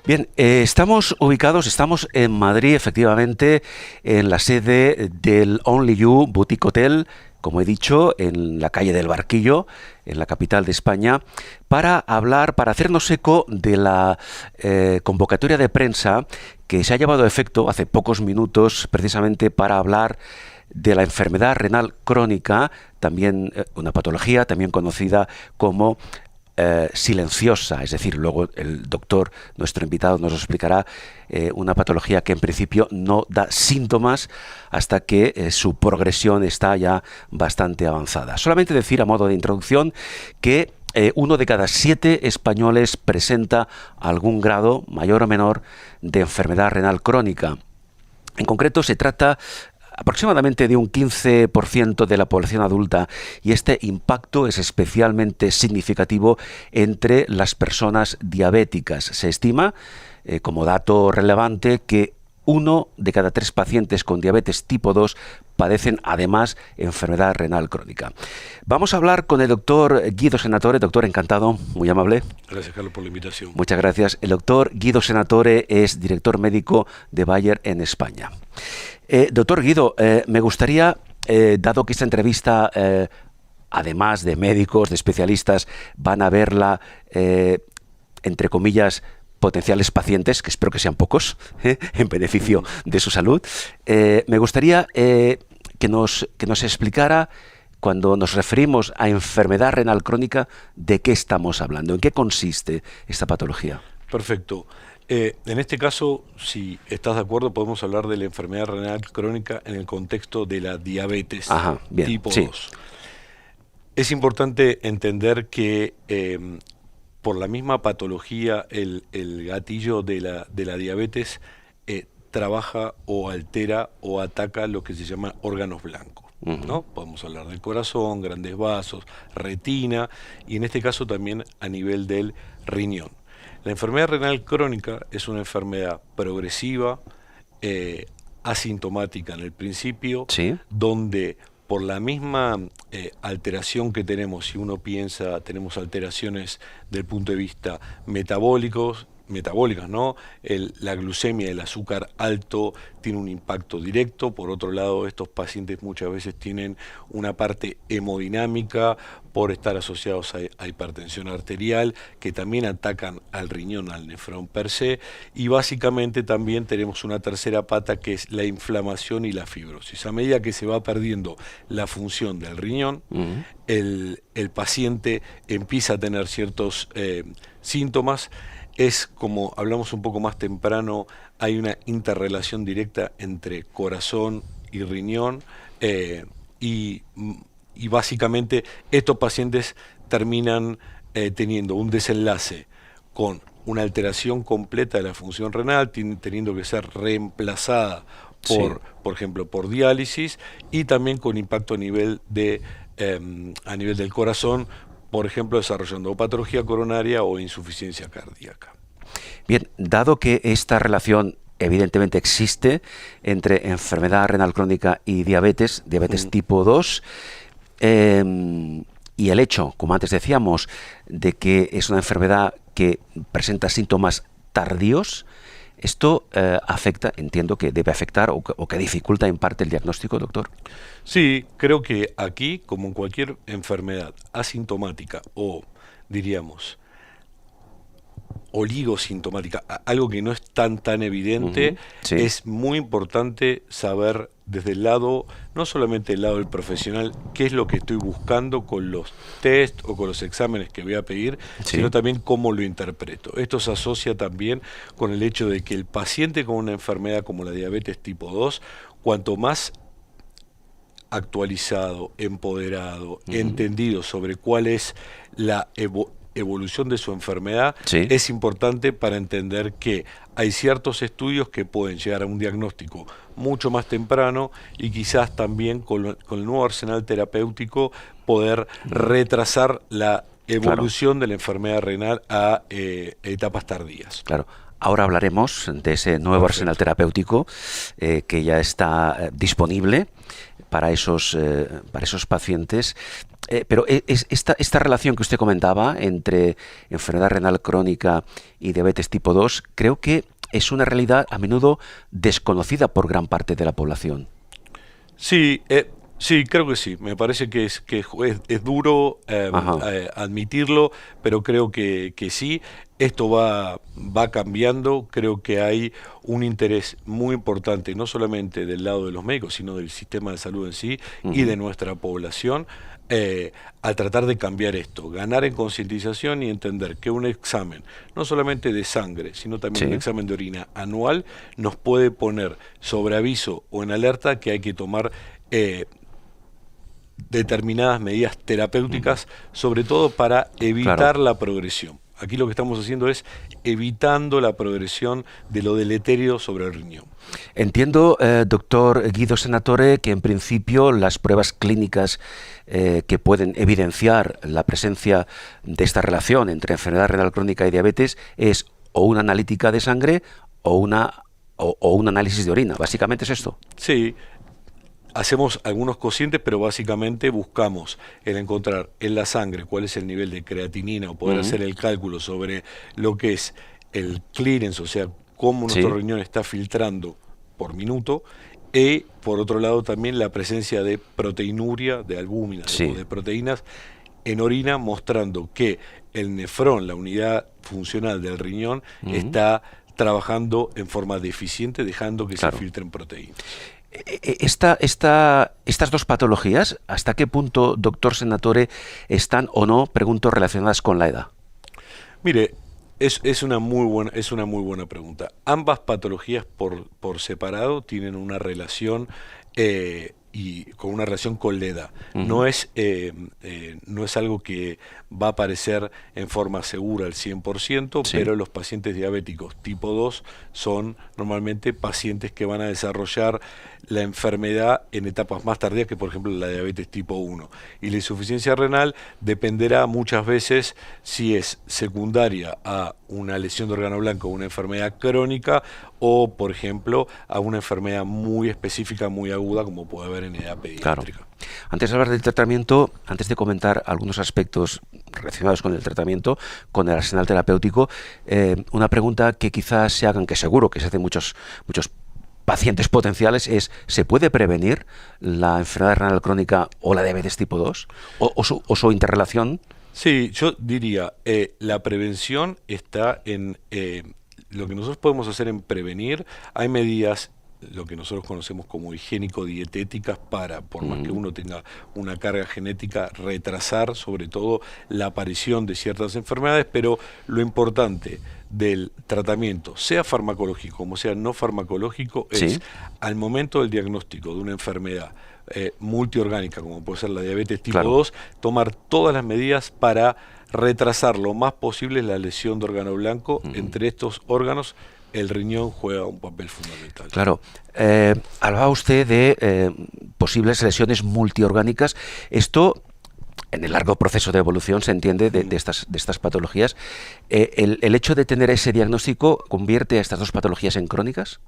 Bien, estamos en Madrid, efectivamente, en la sede del Only You Boutique Hotel, como he dicho, en la calle del Barquillo, en la capital de España, para hacernos eco de la convocatoria de prensa que se ha llevado a efecto hace pocos minutos, precisamente para hablar de la enfermedad renal crónica, también una patología también conocida como silenciosa, es decir, luego el doctor, nuestro invitado, nos explicará una patología que en principio no da síntomas hasta que su progresión está ya bastante avanzada. Solamente decir a modo de introducción que 1 de cada 7 españoles presenta algún grado, mayor o menor, de enfermedad renal crónica. En concreto se trata aproximadamente de un 15% de la población adulta, y este impacto es especialmente significativo entre las personas diabéticas. Se estima, como dato relevante, que 1 de cada 3 pacientes con diabetes tipo 2 padecen además enfermedad renal crónica. Vamos a hablar con el doctor Guido Senatore. Doctor, encantado, muy amable. Gracias, Carlos, por la invitación. Muchas gracias. El doctor Guido Senatore es director médico de Bayer en España. Doctor Guido, me gustaría, dado que esta entrevista, además de médicos, de especialistas, van a verla, entre comillas, potenciales pacientes, que espero que sean pocos, en beneficio de su salud, me gustaría que nos explicara, cuando nos referimos a enfermedad renal crónica, ¿de qué estamos hablando? ¿En qué consiste esta patología? Perfecto. En este caso, si estás de acuerdo, podemos hablar de la enfermedad renal crónica en el contexto de la diabetes tipo 2. Es importante entender que por la misma patología, el gatillo de la diabetes trabaja o altera o ataca lo que se llama órganos blancos, ¿no? Podemos hablar del corazón, grandes vasos, retina, y en este caso también a nivel del riñón. La enfermedad renal crónica es una enfermedad progresiva, asintomática en el principio, donde por la misma alteración que tenemos, si uno piensa, tenemos alteraciones del punto de vista metabólicas, ¿no? La glucemia, el azúcar alto, tiene un impacto directo. Por otro lado, estos pacientes muchas veces tienen una parte hemodinámica por estar asociados a hipertensión arterial, que también atacan al riñón, al nefrón per se, y básicamente también tenemos una tercera pata, que es la inflamación y la fibrosis. A medida que se va perdiendo la función del riñón, el paciente empieza a tener ciertos síntomas. Es como hablamos un poco más temprano, hay una interrelación directa entre corazón y riñón, y básicamente estos pacientes terminan teniendo un desenlace con una alteración completa de la función renal, teniendo que ser reemplazada por ejemplo, por diálisis, y también con impacto a nivel del corazón, por ejemplo, desarrollando o patología coronaria o insuficiencia cardíaca. Bien, dado que esta relación evidentemente existe entre enfermedad renal crónica y diabetes tipo 2, y el hecho, como antes decíamos, de que es una enfermedad que presenta síntomas tardíos, ¿esto afecta, entiendo que debe afectar o que dificulta en parte el diagnóstico, doctor? Sí, creo que aquí, como en cualquier enfermedad asintomática o, diríamos, oligosintomática, algo que no es tan evidente, es muy importante saber desde el lado, no solamente el lado del profesional, qué es lo que estoy buscando con los test o con los exámenes que voy a pedir, sino también cómo lo interpreto. Esto se asocia también con el hecho de que el paciente con una enfermedad como la diabetes tipo 2, cuanto más actualizado, empoderado, entendido sobre cuál es la evolución de su enfermedad, es importante para entender que hay ciertos estudios que pueden llegar a un diagnóstico mucho más temprano, y quizás también con el nuevo arsenal terapéutico poder retrasar la evolución de la enfermedad renal a etapas tardías. Claro. Ahora hablaremos de ese nuevo arsenal terapéutico que ya está disponible para esos pacientes. Pero esta relación que usted comentaba entre enfermedad renal crónica y diabetes tipo 2, creo que es una realidad a menudo desconocida por gran parte de la población. Sí, sí, creo que sí. Me parece que es duro admitirlo, pero creo que sí. Esto va cambiando. Creo que hay un interés muy importante, no solamente del lado de los médicos, sino del sistema de salud en sí y de nuestra población, a tratar de cambiar esto, ganar en concientización y entender que un examen, no solamente de sangre, sino también un examen de orina anual, nos puede poner sobre aviso o en alerta que hay que tomar determinadas medidas terapéuticas, sobre todo para evitar la progresión. Aquí lo que estamos haciendo es evitando la progresión de lo deleterio sobre el riñón. Entiendo, doctor Guido Senatore, que en principio las pruebas clínicas que pueden evidenciar la presencia de esta relación entre enfermedad renal crónica y diabetes es o una analítica de sangre o un análisis de orina. Básicamente es esto. Sí. Hacemos algunos cocientes, pero básicamente buscamos el encontrar en la sangre cuál es el nivel de creatinina o poder hacer el cálculo sobre lo que es el clearance, o sea, cómo nuestro riñón está filtrando por minuto, y por otro lado también la presencia de proteinuria, de albúmina o de proteínas en orina, mostrando que el nefrón, la unidad funcional del riñón, está trabajando en forma deficiente, dejando que se filtren proteínas. Estas dos patologías, ¿hasta qué punto, doctor Senatore, están o no, pregunto, relacionadas con la edad? Mire, es una muy buena pregunta. Ambas patologías por separado tienen una relación y con una relación con la edad. No es algo que va a aparecer en forma segura al 100%, pero los pacientes diabéticos tipo 2 son normalmente pacientes que van a desarrollar la enfermedad en etapas más tardías que, por ejemplo, la diabetes tipo 1. Y la insuficiencia renal dependerá muchas veces si es secundaria a una lesión de órgano blanco, una enfermedad crónica, o, por ejemplo, a una enfermedad muy específica, muy aguda, como puede haber en edad pediátrica. Claro. Antes de hablar del tratamiento, antes de comentar algunos aspectos relacionados con el tratamiento, con el arsenal terapéutico, una pregunta que quizás se hagan, que seguro que se hacen muchos pacientes potenciales, es: ¿se puede prevenir la enfermedad renal crónica o la diabetes tipo 2? ¿O su interrelación? Sí, yo diría, la prevención está en lo que nosotros podemos hacer en prevenir. Hay medidas, lo que nosotros conocemos como higiénico-dietéticas, para, por más que uno tenga una carga genética, retrasar sobre todo la aparición de ciertas enfermedades, pero lo importante del tratamiento, sea farmacológico como sea no farmacológico, es al momento del diagnóstico de una enfermedad multiorgánica, como puede ser la diabetes tipo 2, tomar todas las medidas para retrasar lo más posible la lesión de órgano blanco. Entre estos órganos, el riñón juega un papel fundamental. Claro. Hablaba usted de posibles lesiones multiorgánicas. Esto, en el largo proceso de evolución, se entiende de estas patologías. ¿El hecho de tener ese diagnóstico convierte a estas dos patologías en crónicas?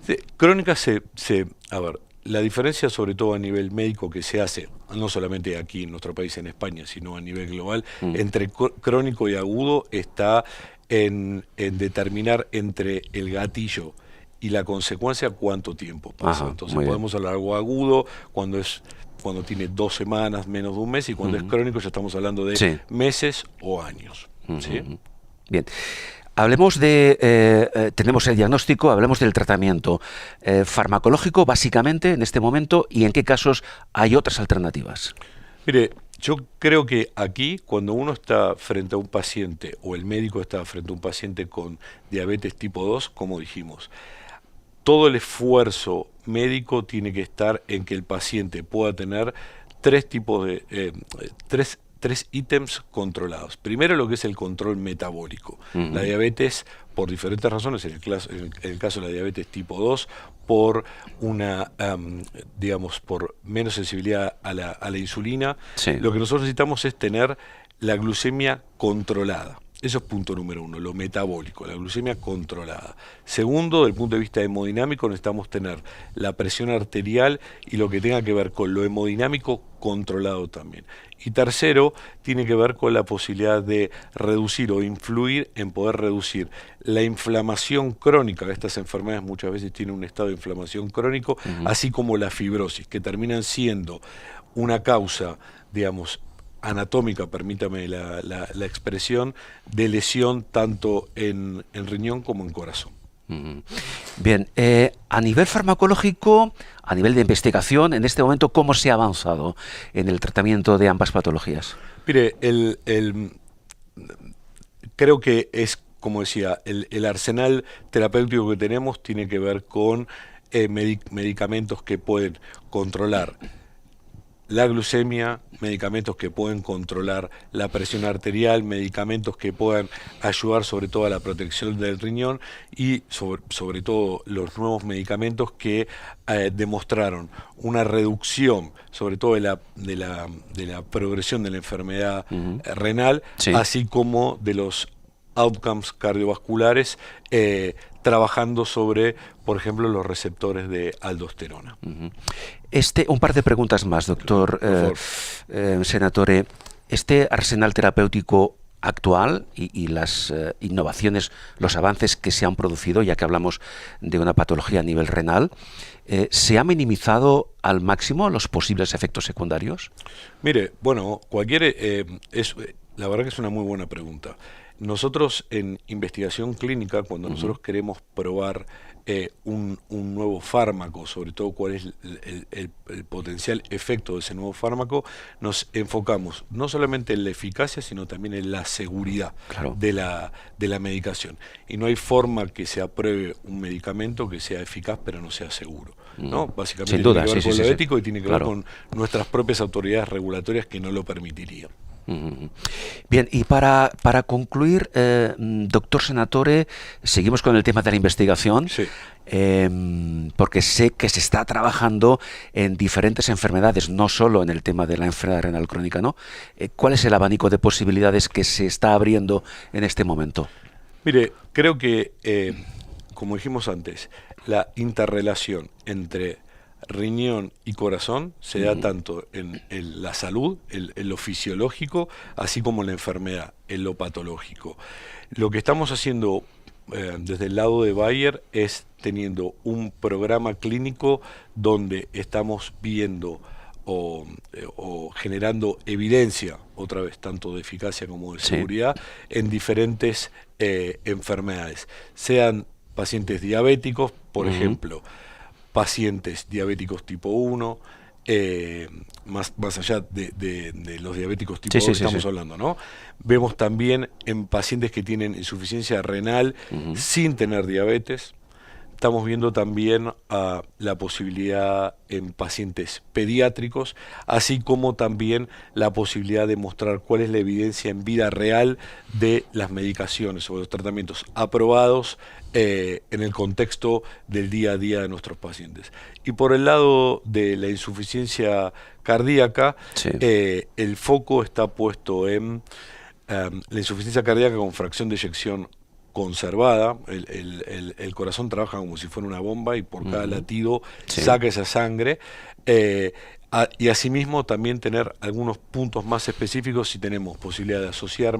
Sí, crónicas a ver, la diferencia, sobre todo a nivel médico, que se hace, no solamente aquí en nuestro país, en España, sino a nivel global, entre crónico y agudo, está en determinar entre el gatillo y la consecuencia cuánto tiempo pasa. Entonces podemos hablar de algo agudo cuando tiene 2 semanas, menos de un mes, y cuando es crónico ya estamos hablando de meses o años. ¿Sí? Bien. Hablemos tenemos el diagnóstico, hablemos del tratamiento farmacológico, básicamente, en este momento, y en qué casos hay otras alternativas. Mire, yo creo que aquí, cuando uno está frente a un paciente, o el médico está frente a un paciente con diabetes tipo 2, como dijimos, todo el esfuerzo médico tiene que estar en que el paciente pueda tener tres ítems controlados. Primero, lo que es el control metabólico. La diabetes, por diferentes razones, en el caso de la diabetes tipo 2, por por menos sensibilidad a la insulina. Lo que nosotros necesitamos es tener la glucemia controlada. Eso es punto número uno, lo metabólico, la glucemia controlada. Segundo, desde el punto de vista hemodinámico, necesitamos tener la presión arterial y lo que tenga que ver con lo hemodinámico controlado también. Y tercero, tiene que ver con la posibilidad de reducir o influir en poder reducir la inflamación crónica. Estas enfermedades muchas veces tienen un estado de inflamación crónico, así como la fibrosis, que terminan siendo una causa, digamos, anatómica, permítame la expresión, de lesión tanto en riñón como en corazón. Bien, a nivel farmacológico, a nivel de investigación, en este momento, ¿cómo se ha avanzado en el tratamiento de ambas patologías? Mire, creo que es, como decía, el arsenal terapéutico que tenemos tiene que ver con medicamentos que pueden controlar la glucemia, medicamentos que pueden controlar la presión arterial, medicamentos que puedan ayudar sobre todo a la protección del riñón y sobre todo los nuevos medicamentos que demostraron una reducción, sobre todo de la progresión de la enfermedad renal, sí, así como de los outcomes cardiovasculares, trabajando sobre, por ejemplo, los receptores de aldosterona. Un par de preguntas más, doctor Senatore. Este arsenal terapéutico actual y las innovaciones, los avances que se han producido, ya que hablamos de una patología a nivel renal, ¿se ha minimizado al máximo los posibles efectos secundarios? Mire, bueno, la verdad que es una muy buena pregunta. Nosotros en investigación clínica, cuando nosotros queremos probar un nuevo fármaco, sobre todo cuál es el potencial efecto de ese nuevo fármaco, nos enfocamos no solamente en la eficacia, sino también en la seguridad, claro, de la medicación. Y no hay forma que se apruebe un medicamento que sea eficaz pero no sea seguro, ¿no? Básicamente sin duda, tiene que ver con lo ético y tiene que ver claro, con nuestras propias autoridades regulatorias que no lo permitirían. Bien, y para concluir, doctor Senatore, seguimos con el tema de la investigación, sí, porque sé que se está trabajando en diferentes enfermedades, no solo en el tema de la enfermedad renal crónica, ¿no? ¿Cuál es el abanico de posibilidades que se está abriendo en este momento? Mire, creo que, como dijimos antes, la interrelación entre riñón y corazón se da tanto en la salud, en lo fisiológico, así como en la enfermedad, en lo patológico. Lo que estamos haciendo desde el lado de Bayer es teniendo un programa clínico donde estamos viendo o generando evidencia, otra vez, tanto de eficacia como de seguridad, en diferentes enfermedades, sean pacientes diabéticos, por ejemplo, pacientes diabéticos tipo 1, más allá de los diabéticos tipo 2 que estamos hablando, ¿no? Vemos también en pacientes que tienen insuficiencia renal sin tener diabetes. Estamos viendo también la posibilidad en pacientes pediátricos, así como también la posibilidad de mostrar cuál es la evidencia en vida real de las medicaciones o los tratamientos aprobados en el contexto del día a día de nuestros pacientes. Y por el lado de la insuficiencia cardíaca, el foco está puesto en la insuficiencia cardíaca con fracción de eyección conservada. El corazón trabaja como si fuera una bomba y por cada latido saca esa sangre. Y asimismo también tener algunos puntos más específicos si tenemos posibilidad de asociar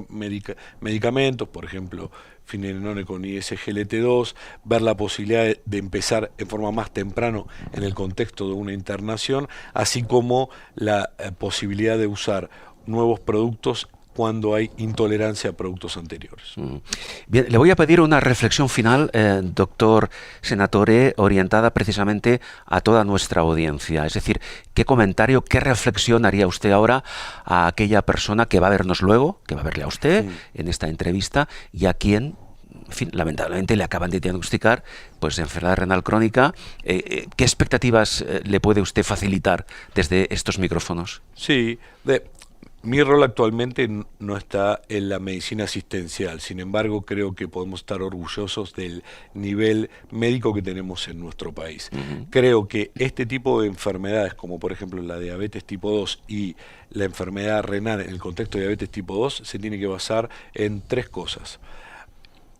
medicamentos, por ejemplo, finerenone con ISGLT2, ver la posibilidad de empezar en forma más temprano en el contexto de una internación, así como la posibilidad de usar nuevos productos cuando hay intolerancia a productos anteriores. Bien, le voy a pedir una reflexión final, doctor Senatore, orientada precisamente a toda nuestra audiencia. Es decir, ¿qué comentario, qué reflexión haría usted ahora a aquella persona que va a vernos luego, que va a verle a usted en esta entrevista y a quien, en fin, lamentablemente le acaban de diagnosticar pues enfermedad renal crónica? ¿Qué expectativas le puede usted facilitar desde estos micrófonos? Sí, Mi rol actualmente no está en la medicina asistencial, sin embargo creo que podemos estar orgullosos del nivel médico que tenemos en nuestro país. Creo que este tipo de enfermedades, como por ejemplo la diabetes tipo 2 y la enfermedad renal en el contexto de diabetes tipo 2, se tiene que basar en tres cosas: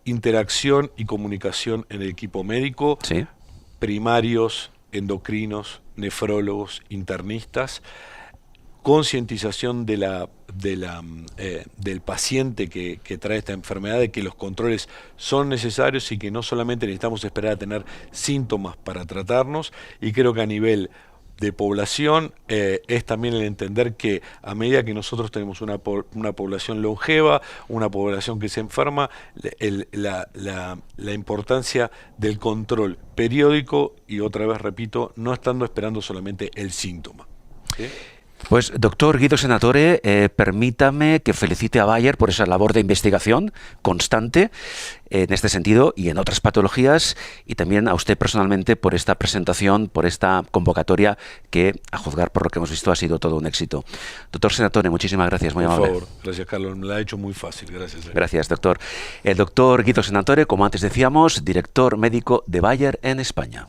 interacción y comunicación en el equipo médico, ¿Sí? primarios, endocrinos, nefrólogos, internistas, concientización del paciente que trae esta enfermedad, de que los controles son necesarios y que no solamente necesitamos esperar a tener síntomas para tratarnos. Y creo que a nivel de población es también el entender que a medida que nosotros tenemos una población longeva, una población que se enferma, la importancia del control periódico, y otra vez repito, no estando esperando solamente el síntoma. ¿Sí? Pues, doctor Guido Senatore, permítame que felicite a Bayer por esa labor de investigación constante en este sentido y en otras patologías, y también a usted personalmente por esta presentación, por esta convocatoria que, a juzgar por lo que hemos visto, ha sido todo un éxito. Doctor Senatore, muchísimas gracias, muy amable. Por favor, gracias Carlos, me la ha hecho muy fácil, gracias. Gracias, doctor. El doctor Guido Senatore, como antes decíamos, director médico de Bayer en España.